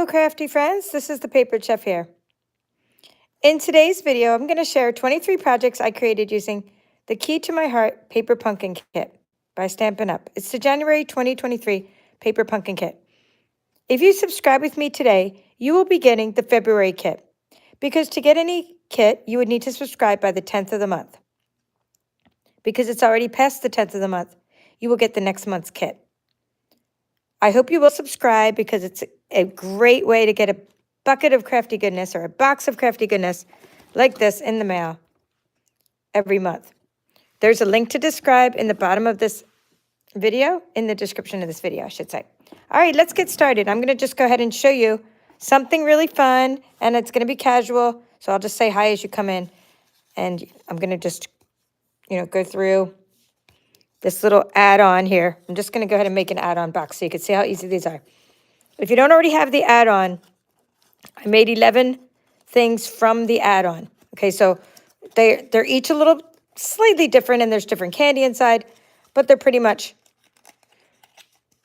crafty friends, this is the Paper Chef here. In today's video, I'm going to share 23 projects I created using the Key to My Heart Paper Pumpkin Kit by Stampin' Up. It's the January 2023 Paper Pumpkin Kit. If you subscribe with me today, you will be getting the February kit, because to get any kit, you would need to subscribe by the 10th of the month. Because it's already past the 10th of the month, you will get the next month's kit. I hope you will subscribe because it's a great way to get a bucket of crafty goodness or a box of crafty goodness like this in the mail every month. There's a link to subscribe in the bottom of this video, in the description of this video, I should say. All right, let's get started. I'm going to just go ahead and show you something really fun, and it's going to be casual. So I'll just say hi as you come in, and I'm going to just, go through this little add-on here. I'm just going to go ahead and make an add-on box so you can see how easy these are. If you don't already have the add-on, I made 11 things from the add-on. Okay, so they're each a little slightly different, and there's different candy inside, but they're pretty much,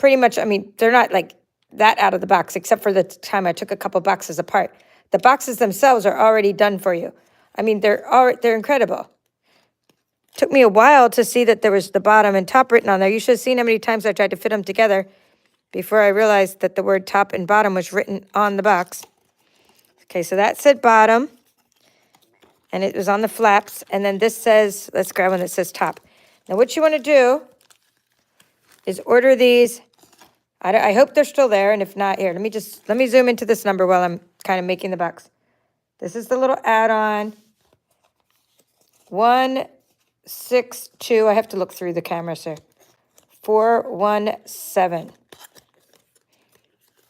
I mean, they're not like that out of the box, except for the time I took a couple boxes apart. The boxes themselves are already done for you. I mean, they're incredible. Took me a while to see that there was the bottom and top written on there. You should have seen how many times I tried to fit them together before I realized that the word top and bottom was written on the box. Okay, so that said bottom, and it was on the flaps. And then this says, let's grab one that says top. Now what you want to do is order these. I hope they're still there, and if not, here, let me zoom into this number while I'm kind of making the box. This is the little add-on. 162, I have to look through the camera, sir. 417.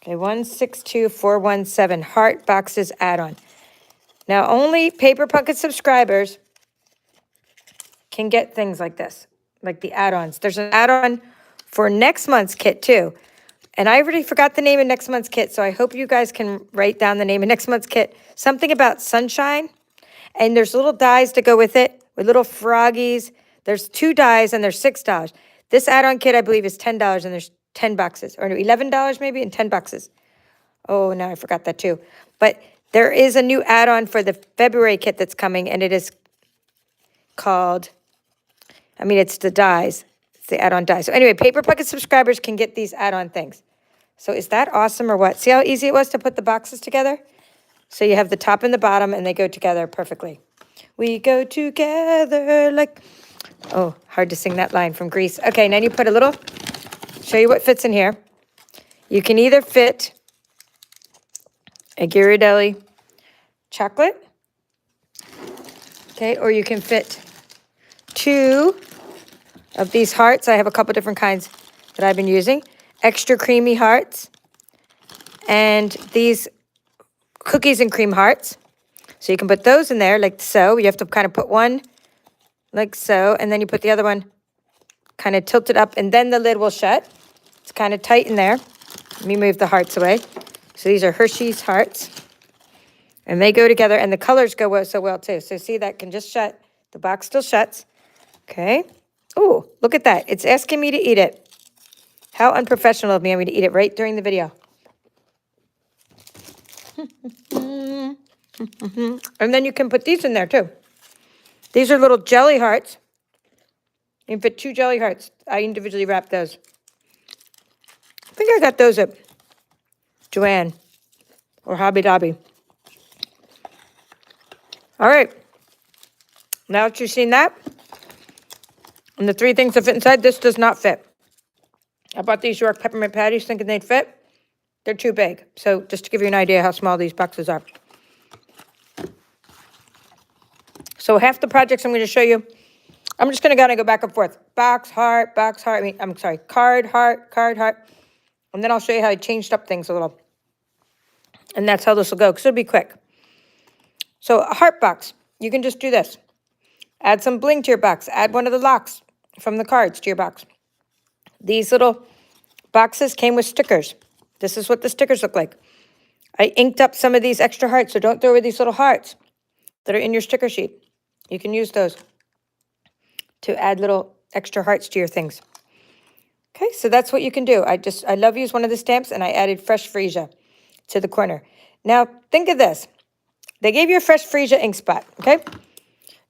Okay, 162417, Heart Boxes add-on. Now, only Paper Pumpkin subscribers can get things like this, like the add-ons. There's an add-on for next month's kit, too. And I already forgot the name of next month's kit, so I hope you guys can write down the name of next month's kit. Something about sunshine. And there's little dies to go with it, with little froggies. There's 2 dies, and there's $6. This add-on kit, I believe, is $10, and there's 10 boxes. Or $11 maybe, and 10 boxes. Oh, no, I forgot that too. But there is a new add-on for the February kit that's coming, and it is called, it's the dies. It's the add-on dies. So anyway, Paper Pumpkin subscribers can get these add-on things. So is that awesome or what? See how easy it was to put the boxes together? So you have the top and the bottom, and they go together perfectly. We go together like... Oh, hard to sing that line from Grease. Okay, now you put a little... Show you what fits in here. You can either fit a Ghirardelli chocolate, okay, or you can fit 2 of these hearts. I have a couple different kinds that I've been using. Extra creamy hearts, and these cookies and cream hearts. So you can put those in there like so. You have to kind of put one like so, and then you put the other one kind of tilted up, and then the lid will shut. It's kind of tight in there. Let me move the hearts away. So these are Hershey's hearts, and they go together, and the colors go so well too. So see, that can just shut. The box still shuts. Okay. Oh, look at that. It's asking me to eat it. How unprofessional of me to eat it right during the video. And then you can put these in there too. These are little jelly hearts. You can fit 2 jelly hearts. I individually wrap those. I think I got those at Joann or Hobby Lobby. All right. Now that you've seen that, and the 3 things that fit inside, this does not fit. I bought these York peppermint patties thinking they'd fit. They're too big. So just to give you an idea how small these boxes are. So half the projects I'm going to show you, I'm just going to kind of go back and forth. Box, heart, card, heart. And then I'll show you how I changed up things a little. And that's how this will go, because it'll be quick. So a heart box, you can just do this. Add some bling to your box. Add one of the locks from the cards to your box. These little boxes came with stickers. This is what the stickers look like. I inked up some of these extra hearts, so don't throw away these little hearts that are in your sticker sheet. You can use those to add little extra hearts to your things. Okay, so that's what you can do. I love use one of the stamps, and I added fresh freesia. to the corner. Now, think of this. They gave you a Fresh Freesia ink spot, okay?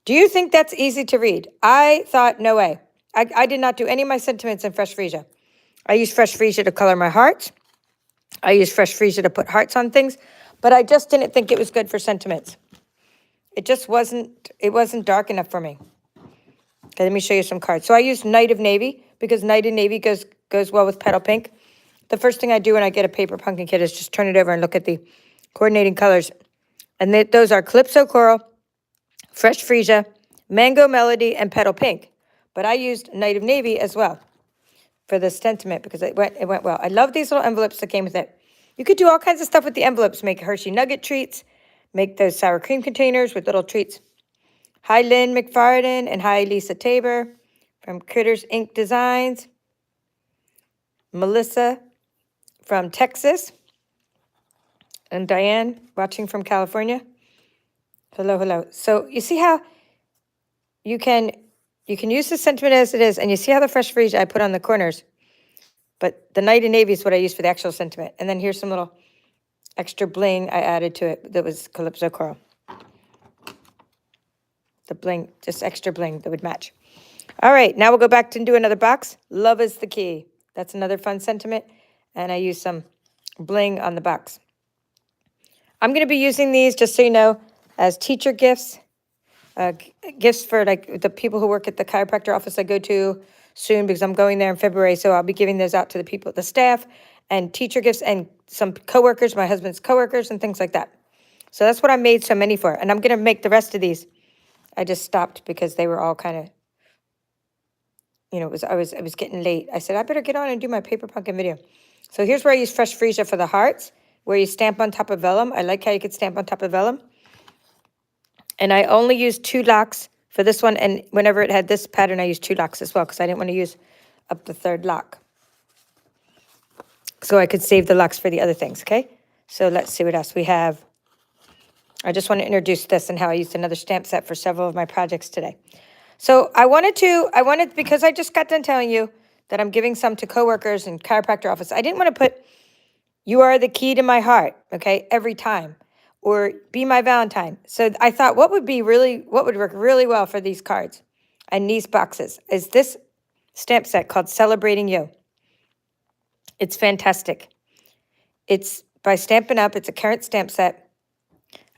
Do you think that's easy to read? I thought, no way. I did not do any of my sentiments in Fresh Freesia. I used Fresh Freesia to color my hearts. I used Fresh Freesia to put hearts on things, but I just didn't think it was good for sentiments. It just wasn't dark enough for me. Okay, let me show you some cards. So I used Night of Navy because Night of Navy goes well with Petal Pink. The first thing I do when I get a paper pumpkin kit is just turn it over and look at the coordinating colors. And those are Calypso Coral, Fresh Freesia, Mango Melody, and Petal Pink. But I used Night of Navy as well for the sentiment because it went well. I love these little envelopes that came with it. You could do all kinds of stuff with the envelopes. Make Hershey Nugget treats. Make those sour cream containers with little treats. Hi, Lynn McFarden, and hi, Lisa Tabor from Critters Ink Designs. Melissa from Texas. And Diane watching from California. Hello, hello. So you see how you can use the sentiment as it is, and you see how the Fresh Freesia I put on the corners. But the Night of Navy is what I use for the actual sentiment. And then here's some little extra bling I added to it that was Calypso Coral. The bling, just extra bling that would match. All right, now we'll go back to do another box. Love is the key. That's another fun sentiment. And I use some bling on the box. I'm going to be using these, just so you know, as teacher gifts. Gifts for like the people who work at the chiropractor office I go to soon because I'm going there in February. So I'll be giving those out to the people, the staff, and teacher gifts, and some coworkers, my husband's coworkers, and things like that. So that's what I made so many for. And I'm going to make the rest of these. I just stopped because they were all kind of, you know, I was getting late. I said, I better get on and do my paper pumpkin video. So here's where I use Fresh Freesia for the hearts, where you stamp on top of vellum. I like how you could stamp on top of vellum. And I only used 2 locks for this one. And whenever it had this pattern, I used 2 locks as well because I didn't want to use up the 3rd lock. So I could save the locks for the other things, okay? So let's see what else we have. I just want to introduce this and how I used another stamp set for several of my projects today. So because I just got done telling you that I'm giving some to coworkers and chiropractor office, I didn't want to put, you are the key to my heart, okay, every time. Or be my Valentine. So I thought what would work really well for these cards and these boxes is this stamp set called Celebrating You. It's fantastic. It's by Stampin' Up. It's a current stamp set.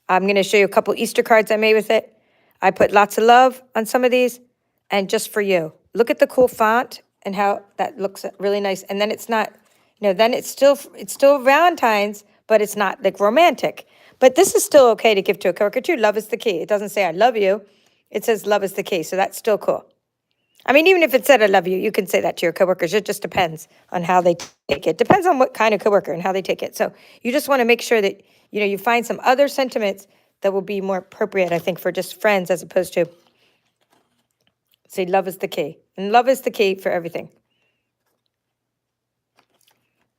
I'm going to show you a couple Easter cards I made with it. I put lots of love on some of these and just for you. Look at the cool font and how that looks really nice. And then it's not, you know, then it's still Valentine's, but it's not like romantic. But this is still okay to give to a coworker too. Love is the key. It doesn't say I love you. It says love is the key. So that's still cool. I mean, even if it said I love you, you can say that to your coworkers. It just depends on how they take it. Depends on what kind of coworker and how they take it. So you just want to make sure that, you know, you find some other sentiments that will be more appropriate, I think, for just friends as opposed to say love is the key. And love is the key for everything.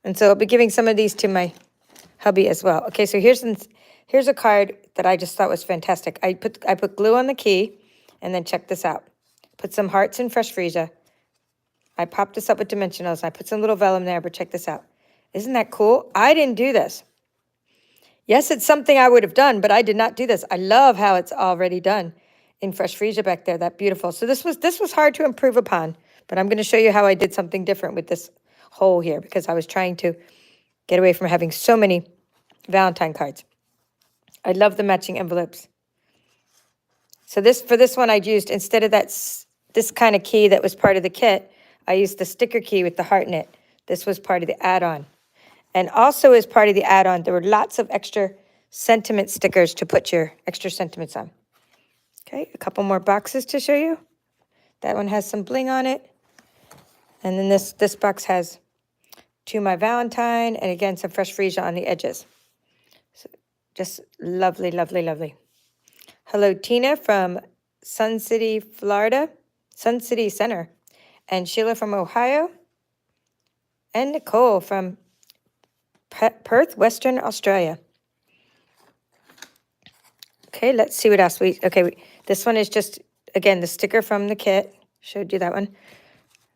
And so I'll be giving some of these to my hubby as well. Okay, so here's a card that I just thought was fantastic. I put glue on the key, and then check this out. Put some hearts in Fresh Freesia. I popped this up with dimensionals. I put some little vellum there, but check this out. Isn't that cool? I didn't do this. Yes, it's something I would have done, but I did not do this. I love how it's already done in Fresh Freesia back there. That beautiful. So this was hard to improve upon, but I'm going to show you how I did something different with this hole here because I was trying to get away from having so many Valentine cards. I love the matching envelopes. So for this one, I used, instead of this kind of key that was part of the kit, I used the sticker key with the heart in it. This was part of the add-on. And also as part of the add-on, there were lots of extra sentiment stickers to put your extra sentiments on. Okay, a couple more boxes to show you. That one has some bling on it. And then this box has To My Valentine, and again, some Fresh Freesia on the edges. So just lovely, lovely, lovely. Hello, Tina from Sun City, Florida, Sun City Center, and Sheila from Ohio, and Nicole from Perth, Western Australia. Okay, let's see what else this one is just, again, the sticker from the kit. Showed you that one.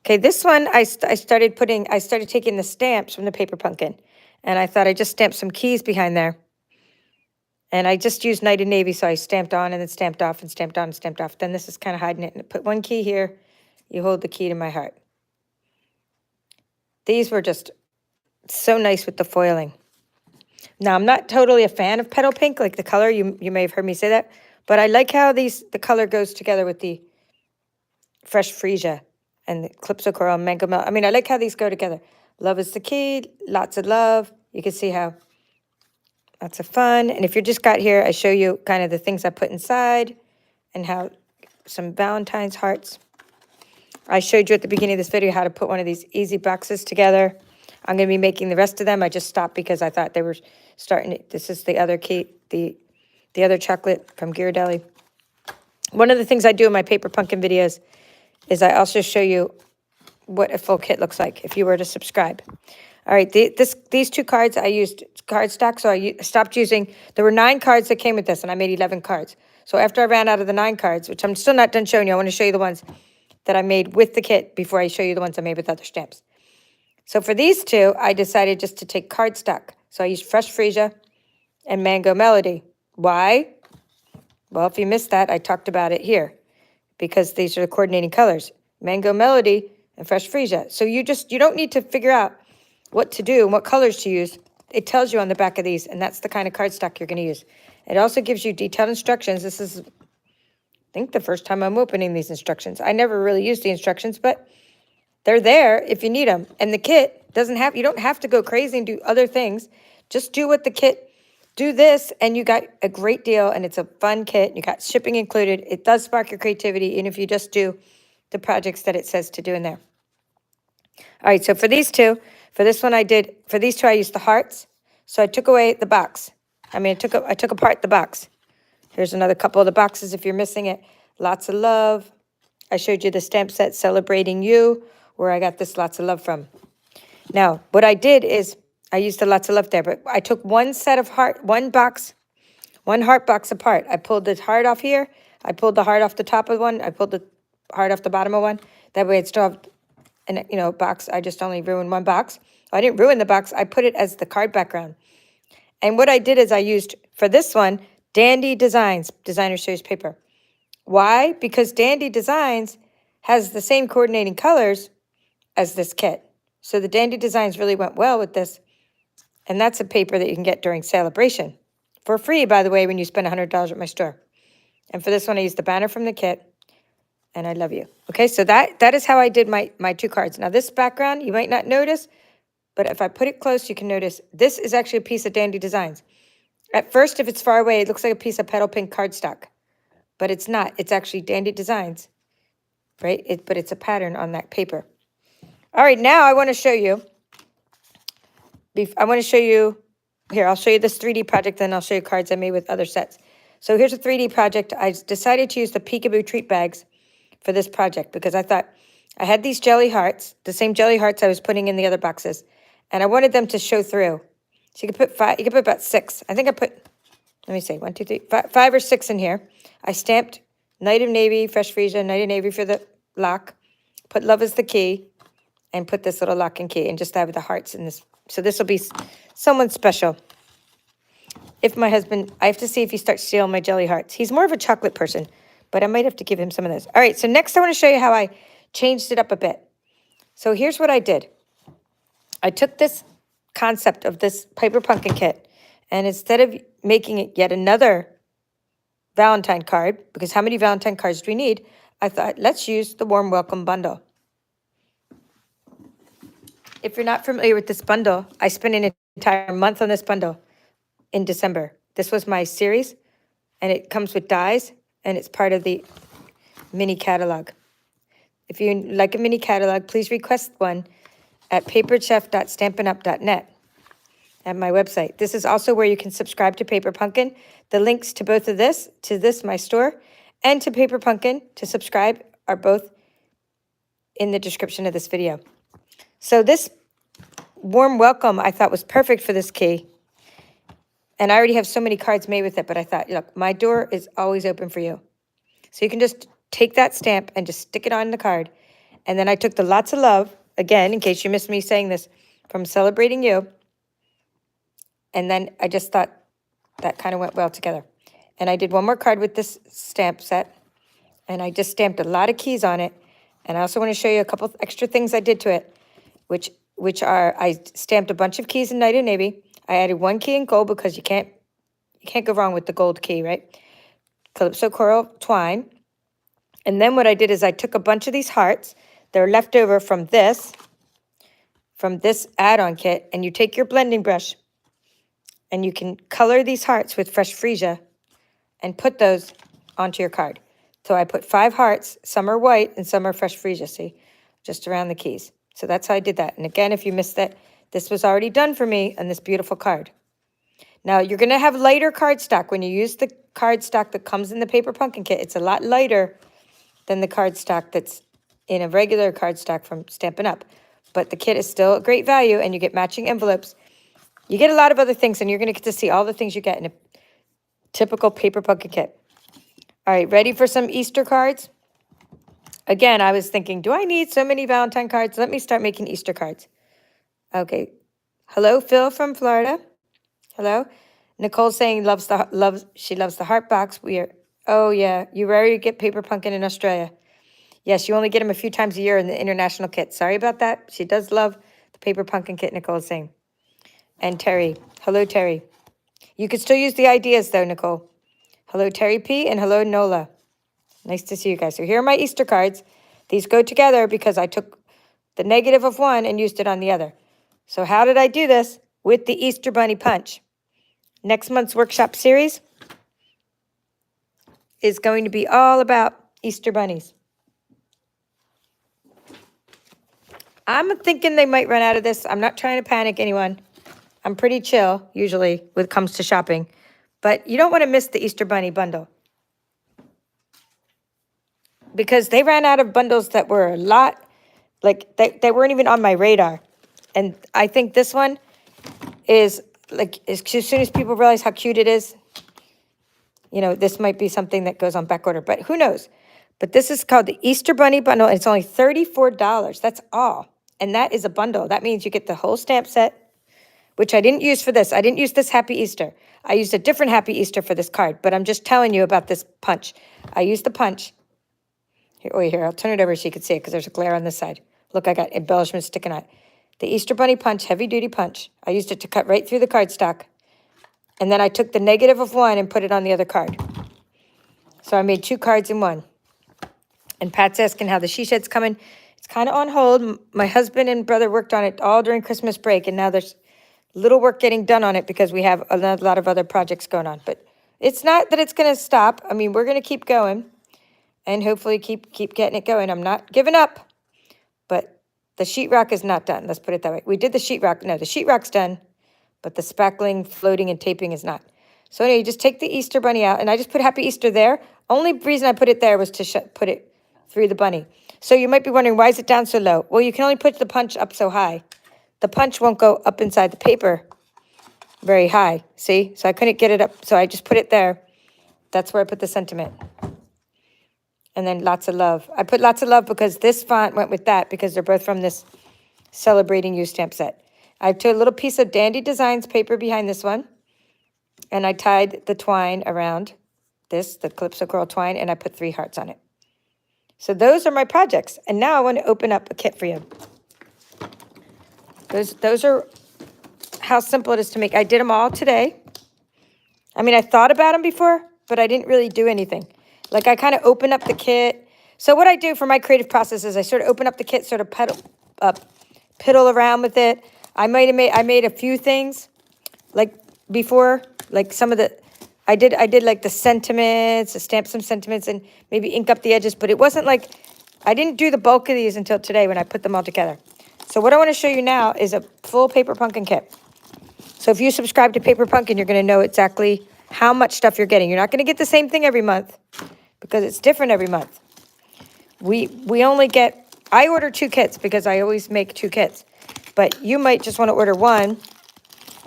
Okay, this one I started taking the stamps from the paper pumpkin, and I thought I just stamped some keys behind there. And I just used Night and Navy, so I stamped on and then stamped off and stamped on and stamped off. Then this is kind of hiding it. And put one key here. You hold the key to my heart. These were just so nice with the foiling. Now, I'm not totally a fan of petal pink, like the color. You may have heard me say that. But I like how the color goes together with the fresh freesia and the Calypso Coral and Mango Melt. I mean, I like how these go together. Love is the key. Lots of love. You can see how lots of fun. And if you just got here, I show you kind of the things I put inside and how some Valentine's hearts. I showed you at the beginning of this video how to put one of these easy boxes together. I'm going to be making the rest of them. I just stopped because I thought they were starting. This is the other key, the other chocolate from Ghirardelli. One of the things I do in my paper pumpkin videos is I also show you what a full kit looks like if you were to subscribe. All right, these two cards I used cardstock, so I stopped using. There were 9 cards that came with this, and I made 11 cards. So after I ran out of the 9 cards, which I'm still not done showing you, I want to show you the ones that I made with the kit before I show you the ones I made with other stamps. So for these two, I decided just to take cardstock. So I used Fresh Freesia and Mango Melody. Why? Well, if you missed that, I talked about it here because these are the coordinating colors, Mango Melody and Fresh Freesia. So you don't need to figure out what to do and what colors to use. It tells you on the back of these, and that's the kind of cardstock you're going to use. It also gives you detailed instructions. This is, I think, the first time I'm opening these instructions. I never really used the instructions, but they're there if you need them. And the kit you don't have to go crazy and do other things. Just do what the kit, do this, and you got a great deal, and it's a fun kit. You got shipping included. It does spark your creativity, even if you just do the projects that it says to do in there. All right, so for these two, for this one for these two I used the hearts. So I took away the box. I took apart the box. Here's another couple of the boxes if you're missing it. Lots of love. I showed you the stamp set Celebrating You, where I got this Lots of Love from. Now, what I did is I used the Lots of Love there, but I took one heart box apart. I pulled the heart off here. I pulled the heart off the top of one. I pulled the heart off the bottom of one. That way I'd still have an box. I just only ruined one box. I didn't ruin the box. I put it as the card background. And what I did is I used, for this one, Dandy Designs, Designer Series paper. Why? Because Dandy Designs has the same coordinating colors as this kit. So the Dandy Designs really went well with this. And that's a paper that you can get during Celebration. For free, by the way, when you spend $100 at my store. And for this one, I used the banner from the kit. And I love you. Okay, so that is how I did my 2 cards. Now, this background, you might not notice, but if I put it close, you can notice this is actually a piece of Dandy Designs. At first, if it's far away, it looks like a piece of petal pink cardstock. But it's not. It's actually Dandy Designs, right? But it's a pattern on that paper. All right, now I want to show you. Here, I'll show you this 3D project, then I'll show you cards I made with other sets. So here's a 3D project. I decided to use the Peekaboo treat bags for this project because I thought I had these jelly hearts, the same jelly hearts I was putting in the other boxes, and I wanted them to show through. So you could put 5, you could put about 6. I think I put, let me see, 1, 2, 3, 5 or 6 in here. I stamped Night of Navy, Fresh Freesia, Night of Navy for the lock, put Love is the Key, and put this little lock and key, and just have the hearts in this. So this will be someone special. If my husband, I have to see if he starts stealing my jelly hearts. He's more of a chocolate person, but I might have to give him some of those. All right, so next I want to show you how I changed it up a bit. So here's what I did. I took this concept of this paper pumpkin kit, and instead of making it yet another Valentine card, because how many Valentine cards do we need? I thought, let's use the Warm Welcome bundle. If you're not familiar with this bundle, I spent an entire month on this bundle in December. This was my series, and it comes with dies, and it's part of the mini catalog. If you like a mini catalog, please request one at paperchef.stampinup.net at my website. This is also where you can subscribe to Paper Pumpkin. The links to both of this, my store, and to Paper Pumpkin to subscribe are both in the description of this video. So this Warm Welcome I thought was perfect for this key. And I already have so many cards made with it, but I thought, look, my door is always open for you. So you can just take that stamp and just stick it on the card. And then I took the Lots of Love, again, in case you missed me saying this, from Celebrating You. And then I just thought that kind of went well together. And I did one more card with this stamp set. And I just stamped a lot of keys on it. And I also want to show you a couple extra things I did to it, which are, I stamped a bunch of keys in Night and Navy. I added one key in gold because you can't go wrong with the gold key, right? Calypso Coral Twine. And then what I did is I took a bunch of these hearts that are left over from this add-on kit, and you take your blending brush and you can color these hearts with fresh freesia and put those onto your card. So I put 5 hearts, some are white and some are fresh freesia, see, just around the keys. So that's how I did that. And again, if you missed that, this was already done for me on this beautiful card. Now, you're going to have lighter cardstock. When you use the cardstock that comes in the Paper Pumpkin Kit, it's a lot lighter than the cardstock that's in a regular cardstock from Stampin' Up. But the kit is still a great value, and you get matching envelopes. You get a lot of other things, and you're going to get to see all the things you get in a typical Paper Pumpkin Kit. All right, ready for some Easter cards? Again, I was thinking, do I need so many Valentine cards? Let me start making Easter cards. Okay. Hello, Phil from Florida. Hello. Nicole's saying she loves the heart box. Oh yeah, you rarely get Paper Pumpkin in Australia. Yes, you only get them a few times a year in the international kit. Sorry about that. She does love the Paper Pumpkin Kit, Nicole's saying. And Terry. Hello, Terry. You could still use the ideas though, Nicole. Hello, Terry P. and hello, Nola. Nice to see you guys. So here are my Easter cards. These go together because I took the negative of one and used it on the other. So how did I do this? With the Easter Bunny Punch. Next month's workshop series is going to be all about Easter bunnies. I'm thinking they might run out of this. I'm not trying to panic anyone. I'm pretty chill, usually, when it comes to shopping. But you don't want to miss the Easter Bunny bundle. Because they ran out of bundles that were a lot, like, they weren't even on my radar. And I think this one is, like, as soon as people realize how cute it is, you know, this might be something that goes on back order. But who knows? But this is called the Easter Bunny Bundle, and it's only $34. That's all. And that is a bundle. That means you get the whole stamp set, which I didn't use for this. I didn't use this Happy Easter. I used a different Happy Easter for this card, but I'm just telling you about this punch. I used the punch. Here, wait, here, I'll turn it over so you can see it because there's a glare on this side. Look, I got embellishments sticking out. The Easter Bunny Punch, heavy-duty punch. I used it to cut right through the cardstock. And then I took the negative of one and put it on the other card. So I made 2 cards in one. And Pat's asking how the she shed's coming. It's kind of on hold. My husband and brother worked on it all during Christmas break, and now there's little work getting done on it because we have a lot of other projects going on. But it's not that it's going to stop. I mean, we're going to keep going and hopefully keep getting it going. I'm not giving up, but the sheetrock is not done. Let's put it that way. We did the sheetrock. No, the sheetrock's done, but the spackling, floating, and taping is not. So anyway, you just take the Easter Bunny out, and I just put Happy Easter there. Only reason I put it there was to put it through the bunny. So you might be wondering, why is it down so low? Well, you can only put the punch up so high. The punch won't go up inside the paper very high, see? So I couldn't get it up, so I just put it there. That's where I put the sentiment. And then Lots of Love. I put Lots of Love because this font went with that because they're both from this Celebrating You stamp set. I took a little piece of Dandy Designs paper behind this one, and I tied the twine around this, the Calypso Coral twine, and I put 3 hearts on it. So those are my projects. And now I want to open up a kit for you. Those are how simple it is to make. I did them all today. I mean, I thought about them before, but I didn't really do anything. Like, I kind of open up the kit. So what I do for my creative process is I sort of open up the kit, sort of piddle around with it. I made a few things, like before, like some of the, I did like the sentiments, stamp some sentiments and maybe ink up the edges, but it wasn't like, I didn't do the bulk of these until today when I put them all together. So what I want to show you now is a full Paper Pumpkin kit. So if you subscribe to Paper Pumpkin, you're going to know exactly how much stuff you're getting. You're not going to get the same thing every month because it's different every month. We only get, I order 2 kits because I always make 2 kits, but you might just want to order 1.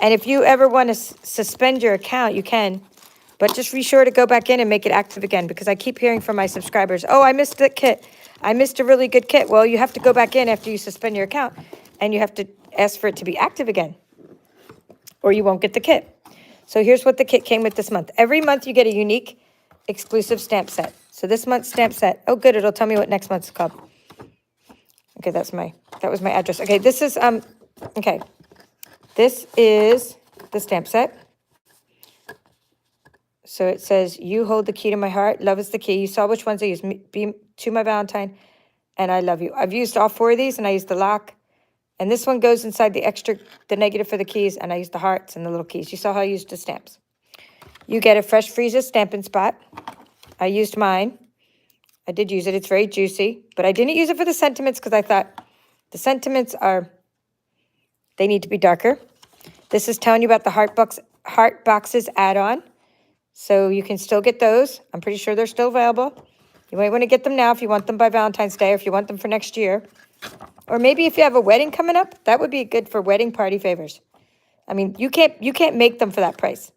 And if you ever want to suspend your account, you can, but just be sure to go back in and make it active again because I keep hearing from my subscribers, oh, I missed the kit. I missed a really good kit. Well, you have to go back in after you suspend your account, and you have to ask for it to be active again, or you won't get the kit. So here's what the kit came with this month. Every month you get a unique exclusive stamp set. So this month's stamp set, oh good, it'll tell me what next month's called. Okay, that was my address. Okay, this is the stamp set. So it says, you hold the key to my heart, love is the key. You saw which ones I used, be to my Valentine, and I love you. I've used all 4 of these, and I used the lock. And this one goes inside the negative for the keys, and I used the hearts and the little keys. You saw how I used the stamps. You get a Fresh Freezer Stampin' Spot. I used mine. I did use it. It's very juicy. But I didn't use it for the sentiments because I thought the sentiments they need to be darker. This is telling you about the Heart Boxes add-on. So you can still get those. I'm pretty sure they're still available. You might want to get them now if you want them by Valentine's Day or if you want them for next year. Or maybe if you have a wedding coming up, that would be good for wedding party favors. I mean, you can't make them for that price.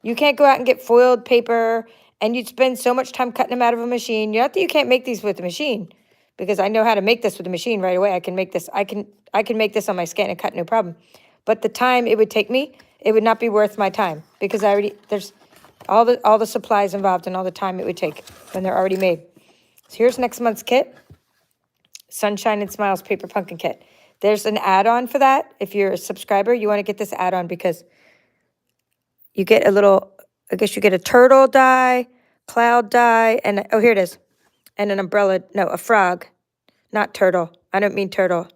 You can't go out and get foiled paper, and you'd spend so much time cutting them out of a machine. Not that you can't make these with a machine, because I know how to make this with a machine right away. I can make this. I can make this on my ScanNCut, no problem. But the time it would take me, it would not be worth my time, because there's all the supplies involved and all the time it would take when they're already made. So here's next month's kit. Sunshine and Smiles Paper Pumpkin Kit. There's an add-on for that. If you're a subscriber, you want to get this add-on because you get a little, I guess you get a turtle die, cloud die, and, oh, here it is. And an umbrella, no, a frog, not turtle. I don't mean turtle.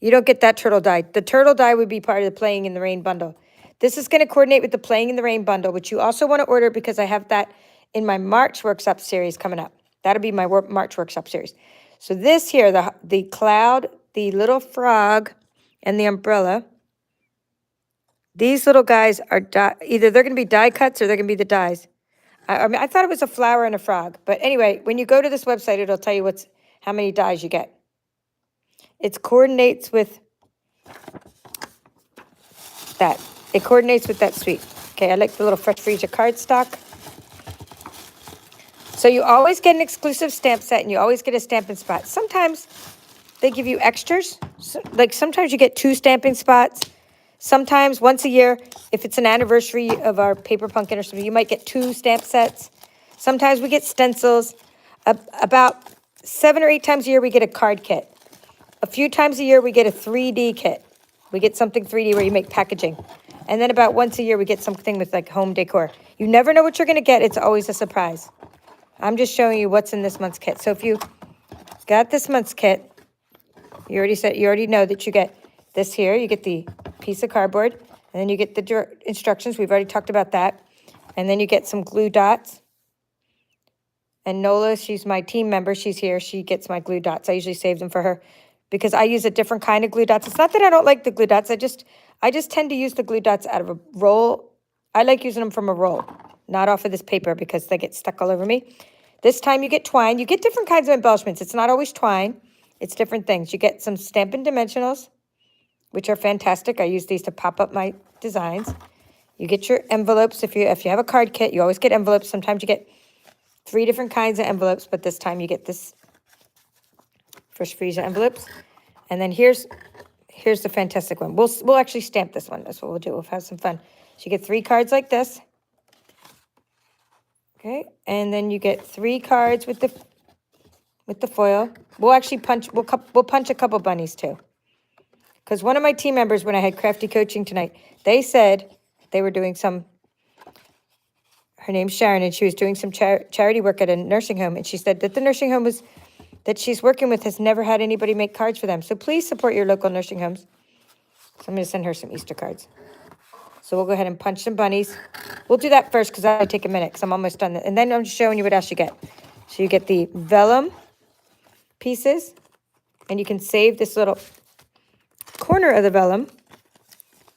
You don't get that turtle die. The turtle die would be part of the Playing in the Rain bundle. This is going to coordinate with the Playing in the Rain bundle, which you also want to order because I have that in my March workshop series coming up. That'll be my March workshop series. So this here, the cloud, the little frog, and the umbrella, these little guys are either they're going to be die cuts or they're going to be the dies. I mean, I thought it was a flower and a frog. But anyway, when you go to this website, it'll tell you how many dies you get. It coordinates with that. It coordinates with that suite. Okay, I like the little Fresh Freezer cardstock. So you always get an exclusive stamp set, and you always get a Stampin' Spot. Sometimes they give you extras. So, like sometimes you get 2 stamping spots. Sometimes once a year, if it's an anniversary of our paper pumpkin or something, you might get 2 stamp sets. Sometimes we get stencils. About 7 or 8 times a year, we get a card kit. A few times a year, we get a 3D kit. We get something 3D where you make packaging. And then about once a year, we get something with like home decor. You never know what you're going to get. It's always a surprise. I'm just showing you what's in this month's kit. So if you got this month's kit, you already know that you get this here. You get the piece of cardboard, and then you get the instructions. We've already talked about that. And then you get some glue dots. And Nola, she's my team member. She's here. She gets my glue dots. I usually save them for her because I use a different kind of glue dots. It's not that I don't like the glue dots. I just tend to use the glue dots out of a roll. I like using them from a roll, not off of this paper because they get stuck all over me. This time you get twine. You get different kinds of embellishments. It's not always twine. It's different things. You get some Stampin' Dimensionals, which are fantastic. I use these to pop up my designs. You get your envelopes. If you have a card kit, you always get envelopes. Sometimes you get 3 different kinds of envelopes, but this time you get this Fresh Freezer envelopes. And then here's the fantastic one. We'll actually stamp this one. That's what we'll do. We'll have some fun. So you get 3 cards like this. Okay, and then you get 3 cards with the foil. We'll actually punch a couple bunnies too. Because one of my team members, when I had crafty coaching tonight, they said they were doing her name's Sharon, and she was doing some charity work at a nursing home, and she said that the nursing home that she's working with has never had anybody make cards for them. So please support your local nursing homes. So I'm going to send her some Easter cards. So we'll go ahead and punch some bunnies. We'll do that first because that'll take a minute because I'm almost done. And then I'm just showing you what else you get. So you get the vellum pieces, and you can save this little corner of the vellum.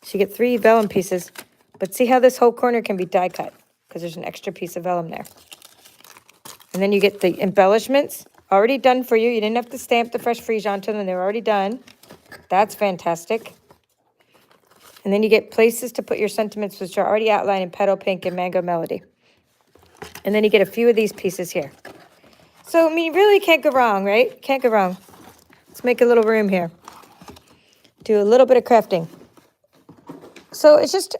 So you get 3 vellum pieces, but see how this whole corner can be die cut because there's an extra piece of vellum there. And then you get the embellishments already done for you. You didn't have to stamp the Fresh Freeze onto them. They were already done. That's fantastic. And then you get places to put your sentiments, which are already outlined in Petal Pink and Mango Melody. And then you get a few of these pieces here. So, I mean, really can't go wrong, right? Can't go wrong. Let's make a little room here. Do a little bit of crafting. So it's just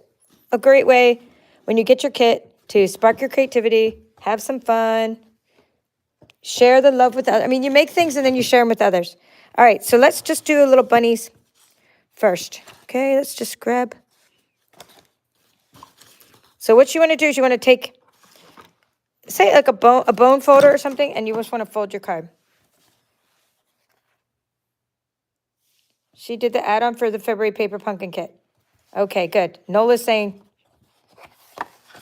a great way when you get your kit to spark your creativity, have some fun, share the love with others. I mean, you make things and then you share them with others. All right, so let's just do a little bunnies first. Okay, let's just grab. So what you want to do is you want to take, say like a bone folder or something, and you just want to fold your card. She did the add-on for the February paper pumpkin kit. Okay, good. Nola's saying,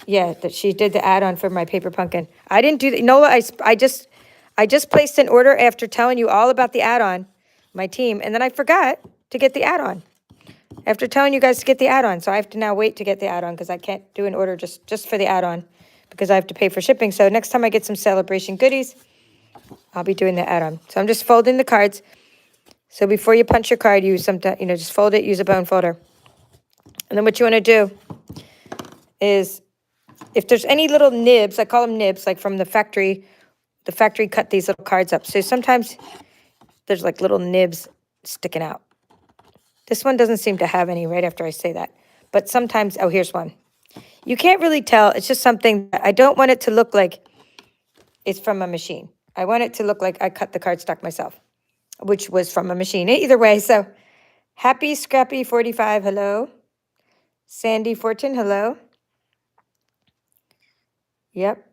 yeah, that she did the add-on for my paper pumpkin. I didn't do that. Nola, I just placed an order after telling you all about the add-on, my team, and then I forgot to get the add-on. After telling you guys to get the add-on, so I have to now wait to get the add-on because I can't do an order just for the add-on because I have to pay for shipping. So next time I get some celebration goodies, I'll be doing the add-on. So I'm just folding the cards. So before you punch your card, use some, just fold it, use a bone folder. And then what you want to do is, if there's any little nibs, I call them nibs, like from the factory cut these little cards up. So sometimes there's like little nibs sticking out. This one doesn't seem to have any right after I say that. But sometimes, oh, here's one. You can't really tell. It's just something that I don't want it to look like it's from a machine. I want it to look like I cut the cardstock myself, which was from a machine. Either way, so Happy Scrappy 45, hello. Sandy Fortune, hello. Yep.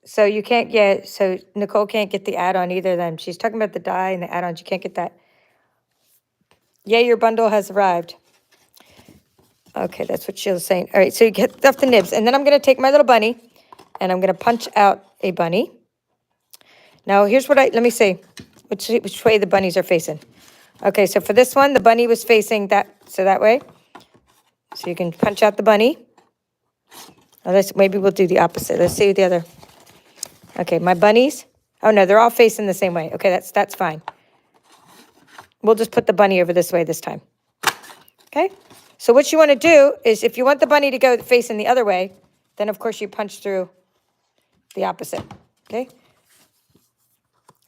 So you can't get, so Nicole can't get the add-on either then. She's talking about the die and the add-ons. You can't get that. Yeah, your bundle has arrived. Okay, that's what she was saying. All right, so you get off the nibs. And then I'm going to take my little bunny, and I'm going to punch out a bunny. Now, here's what let me see which way the bunnies are facing. Okay, so for this one, the bunny was facing that way. So you can punch out the bunny. Maybe we'll do the opposite. Let's see the other. Okay, my bunnies. Oh, no, they're all facing the same way. Okay, that's fine. We'll just put the bunny over this way this time. Okay? So what you want to do is if you want the bunny to go facing the other way, then, of course, you punch through the opposite. Okay?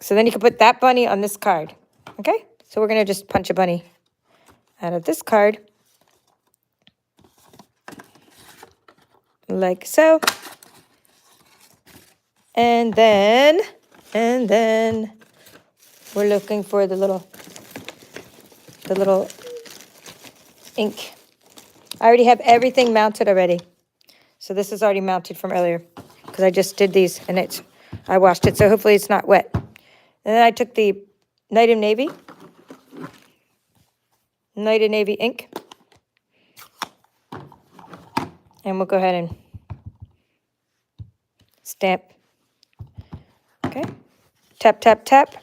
So then you can put that bunny on this card. Okay? So we're going to just punch a bunny out of this card. Like so. And then we're looking for the little ink. I already have everything mounted already. So this is already mounted from earlier because I just did these and I washed it. So hopefully it's not wet. And then I took the Night of Navy ink. And we'll go ahead and stamp. Okay. Tap, tap, tap.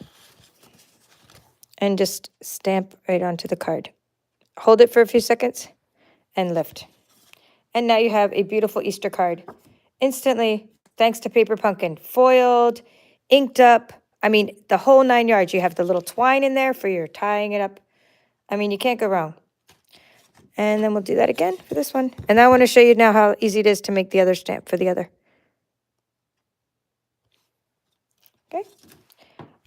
And just stamp right onto the card. Hold it for a few seconds and lift. And now you have a beautiful Easter card. Instantly, thanks to Paper Pumpkin. Foiled, inked up. I mean, the whole 9 yards. You have the little twine in there for your tying it up. I mean, you can't go wrong. And then we'll do that again for this one. And I want to show you now how easy it is to make the other stamp for the other. Okay.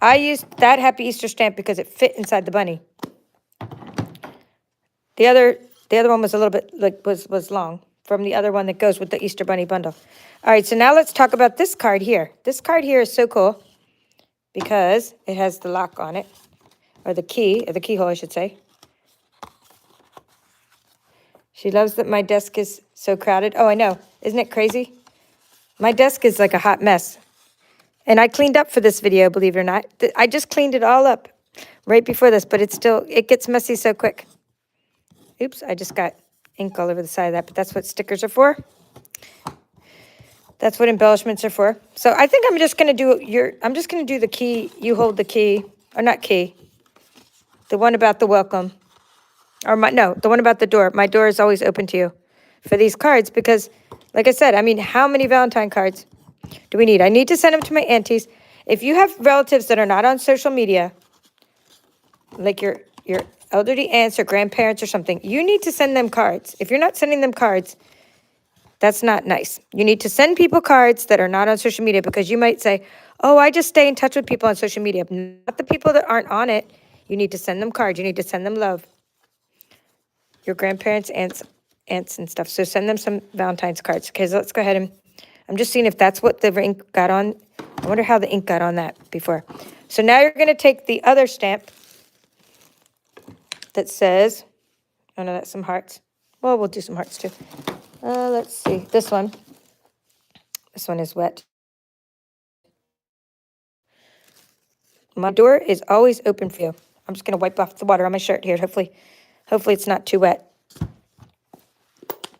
I used that Happy Easter stamp because it fit inside the bunny. The other one was a little bit, was long from the other one that goes with the Easter Bunny bundle. All right, so now let's talk about this card here. This card here is so cool because it has the lock on it, or the keyhole, I should say. She loves that my desk is so crowded. Oh, I know. Isn't it crazy? My desk is like a hot mess. And I cleaned up for this video, believe it or not. I just cleaned it all up right before this, but it gets messy so quick. Oops, I just got ink all over the side of that, but that's what stickers are for. That's what embellishments are for. So I think I'm just going to do the key, you hold the key, or not key, the one about the welcome. The one about the door. My door is always open to you for these cards because, like I said, I mean, how many Valentine cards do we need? I need to send them to my aunties. If you have relatives that are not on social media, like your elderly aunts or grandparents or something, you need to send them cards. If you're not sending them cards, That's not nice. You need to send people cards that are not on social media, because you might say, oh, I just stay in touch with people on social media. Not the people that aren't on it. You need to send them cards. You need to send them love. Your grandparents, aunts and stuff. So send them some Valentine's cards. Okay, so let's go ahead and, I'm just seeing if that's what the ink got on. I wonder how the ink got on that before. So now you're going to take the other stamp that says, oh no, that's some hearts. Well, we'll do some hearts too. Let's see, this one. This one is wet. My door is always open for you. I'm just going to wipe off the water on my shirt here. Hopefully it's not too wet.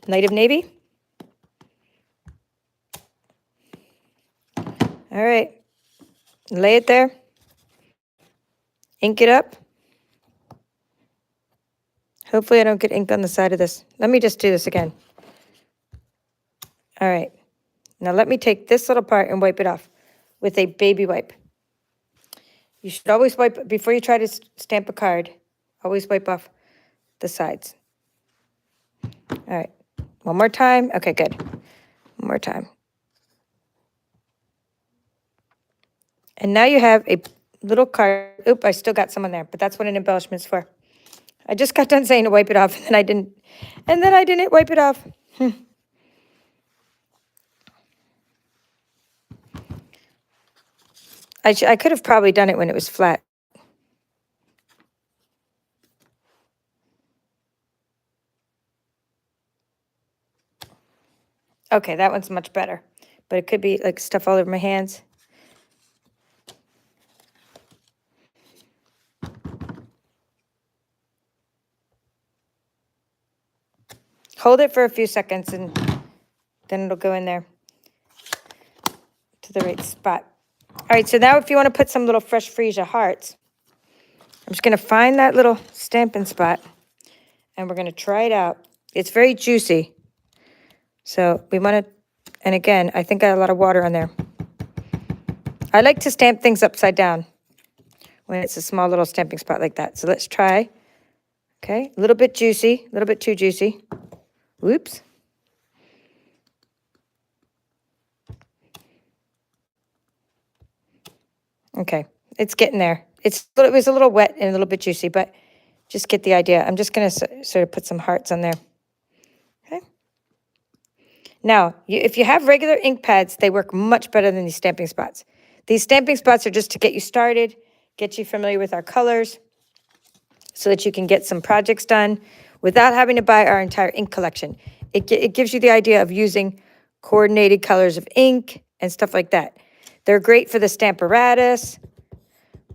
Night of Navy. All right. Lay it there. Ink it up. Hopefully I don't get ink on the side of this. Let me just do this again. All right. Now let me take this little part and wipe it off with a baby wipe. You should always wipe, before you try to stamp a card, always wipe off the sides. All right. One more time. Okay, good. One more time. And now you have a little card. Oop, I still got some on there, but that's what an embellishment's for. I just got done saying to wipe it off, and then I didn't wipe it off. I could have probably done it when it was flat. Okay, that one's much better, but it could be like stuff all over my hands. Hold it for a few seconds, and then it'll go in there to the right spot. All right, so now if you want to put some little fresh freesia hearts, I'm just going to find that little Stampin' spot, and we're going to try it out. It's very juicy. So we want to, and again, I think I have a lot of water on there. I like to stamp things upside down when it's a small little stamping spot like that. So let's try. Okay, a little bit juicy, a little bit too juicy. Whoops. Okay, it's getting there. It was a little wet and a little bit juicy, but just get the idea. I'm just going to sort of put some hearts on there. Okay. Now, if you have regular ink pads, they work much better than these stamping spots. These stamping spots are just to get you started, get you familiar with our colors, so that you can get some projects done without having to buy our entire ink collection. It gives you the idea of using coordinated colors of ink and stuff like that. They're great for the Stamparatus,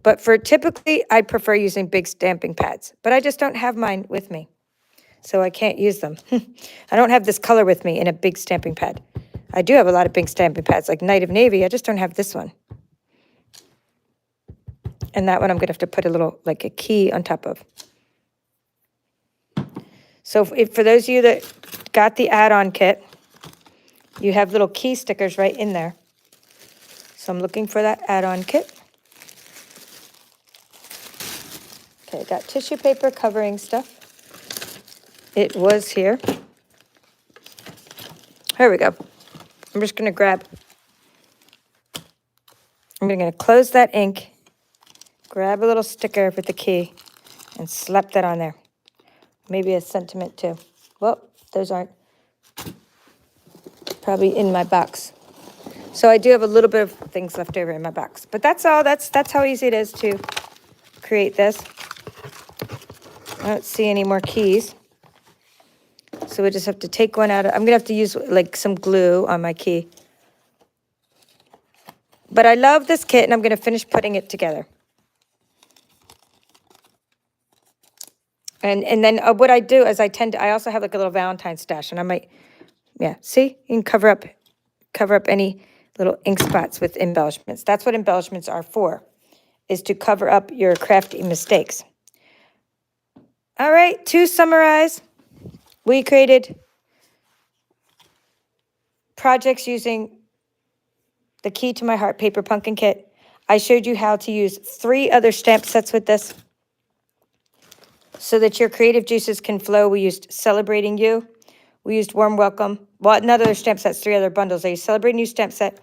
but for typically, I prefer using big stamping pads, but I just don't have mine with me, so I can't use them. I don't have this color with me in a big stamping pad. I do have a lot of big stamping pads, like Night of Navy. I just don't have this one. And that one I'm going to have to put a little, like a key on top of. So for those of you that got the add-on kit, you have little key stickers right in there. So I'm looking for that add-on kit. Okay, I got tissue paper covering stuff. It was here. Here we go. I'm just going to I'm going to close that ink, grab a little sticker with the key, and slap that on there. Maybe a sentiment too. Well, those aren't probably in my box. So I do have a little bit of things left over in my box. But that's all. That's how easy it is to create this. I don't see any more keys. So we just have to take one out. I'm going to have to use like some glue on my key. But I love this kit, and I'm going to finish putting it together. And then what I do is I also have like a little Valentine stash, and I might, yeah, see? You can cover up any little ink spots with embellishments. That's what embellishments are for, is to cover up your crafty mistakes. All right, to summarize, we created projects using the Key to My Heart Paper Pumpkin Kit. I showed you how to use 3 other stamp sets with this so that your creative juices can flow. We used Celebrating You. We used Warm Welcome. Well, another stamp set, 3 other bundles. I used Celebrate New Stamp Set,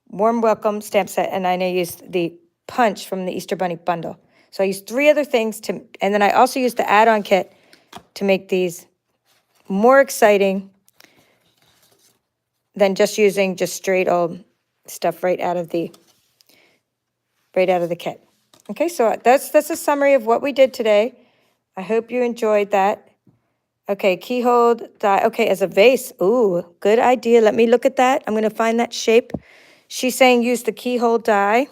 Warm Welcome stamp set, and then I used the Punch from the Easter Bunny bundle. So I used 3 other things to, and then I also used the add-on kit to make these more exciting than just using just straight old stuff right out of the kit. Okay, so that's a summary of what we did today. I hope you enjoyed that. Okay, keyhole die. Okay, as a vase. Ooh, good idea. Let me look at that. I'm going to find that shape. She's saying use the keyhole die.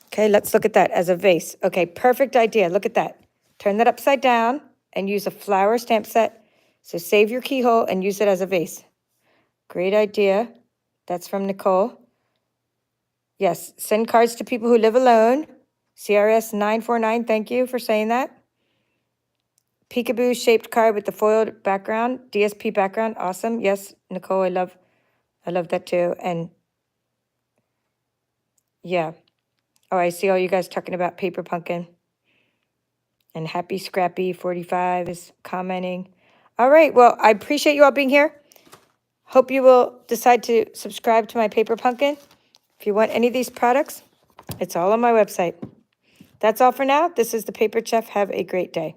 Okay, let's look at that as a vase. Okay, perfect idea. Look at that. Turn that upside down and use a flower stamp set. So save your keyhole and use it as a vase. Great idea. That's from Nicole. Yes, send cards to people who live alone. CRS 949, thank you for saying that. Peekaboo shaped card with the foiled background, DSP background, awesome. Yes, Nicole, I love that too. And yeah. Oh, I see all you guys talking about Paper Pumpkin. And Happy Scrappy 45 is commenting. All right, well, I appreciate you all being here. Hope you will decide to subscribe to my Paper Pumpkin. If you want any of these products, it's all on my website. That's all for now. This is the Paper Chef. Have a great day.